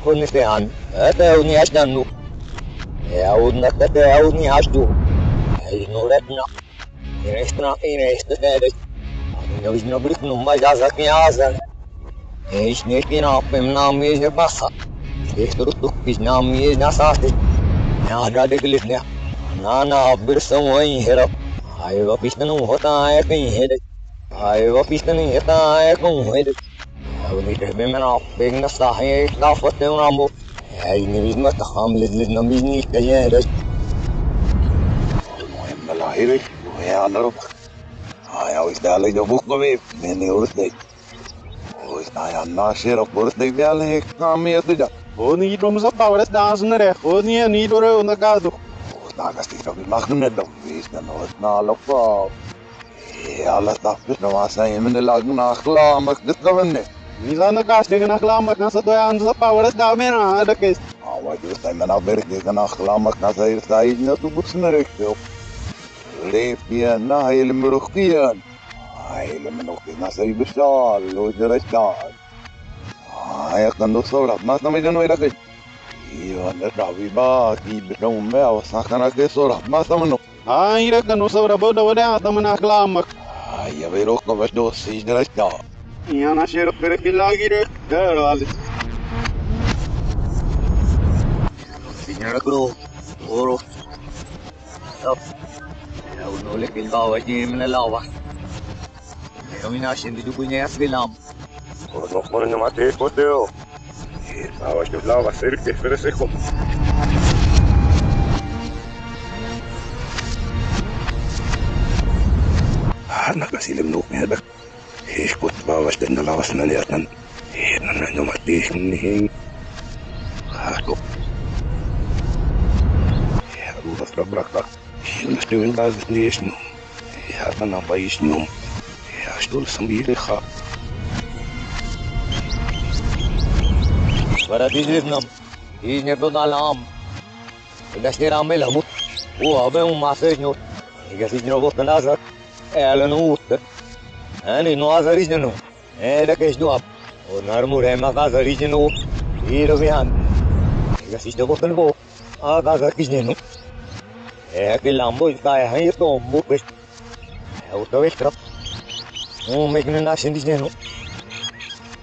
Konnistehan, Ötöuni Asdannu. Eudnatta Teuni Asdu. Ei nuretna. Ineistä teedet. Jos no britnum majazak yazan. Ei snirkin appem namies ja bassa. Tehturuttukkis namies nasasti. Ja radiklisne. Nana birsan wain hera. Aiva pistanu hota ekin hedet. Aiva pistani heta ekin hedet. Niitä mennä appeen sahi kafatte rambo. Ei niin mä hamlet namis niitä jäädä. Mä lahiri, mä annan. Ai olisi täällä jo bukkovi, meni urtei. Olisi ajan naasero urtei vielä hekkaan miettiä. On niet om zo bouwen, dat is een recht. On niet door een kado. Takasti sopi magnet on viistä noit naalopaa. Alla tappis no vasta ei mene lagna aklaamak dit kavenne. Niet aan de kast tegen een glammak, dan zat hij aan zo bouwen, dat daar meer aan de kist. Wat just ei mena berg kan aklaamak na sai sai na tu busna rekto. Leepia na hele murukkian. Hele menokki na sai bisal lo jerastaan. Ai kan do sobra, mas não me deu noira que. Iyo na ravi ba ki bedong me awasakana ke sobra, mas não no. Ah, hier kan ons zo boda wada, dan een glammak. Ai ya vero ko vas do si jerastaan. Ja, na shero per pilagi de. Daar al. Signora Cru. Oro. Stop. Ya uno le pilbawa di menelawa. Kami nasin di punya asbilam. No ponen no mate poteo. Estaba yo lava cerca fresejo. Nakasilem no medak. Iskut bawas dan lawas na liatan. Na no mate ni. Ako. Ya buat rabrak. Nastuin bazis ni isno. Ya na bayis no. Ya stul sambile kha. Varadizirnam. Ini bedalam. Dasni ramel hamut. Abe masejno. Igasijno botanazak. Ela no ut. Ani no azarijno. Era kesdo. O narmu rema azarijno. Irovian. Igasijno botanbo. Aga kisneno. Que lambo está aí to bukes. O to extra. Mekne na sindisneno.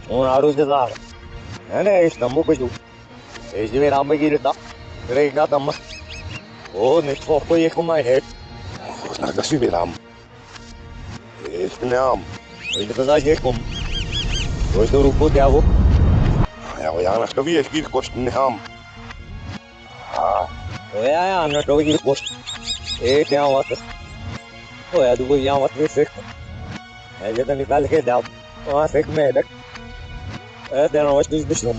Aruz de dar. Ana estamos com esse verão me girta. Rega tama. Neste foco é como é. Naga si verão. Este não. Ele tá já como. Hoje do grupo de avô. Ja, nas que vies que kost nem. Ja, na to vir gost. Tem uma outra. Olha, do goião outra vez seco. Já tá me fala que dá. Uma seco merda. Tem uma outra dos bichos.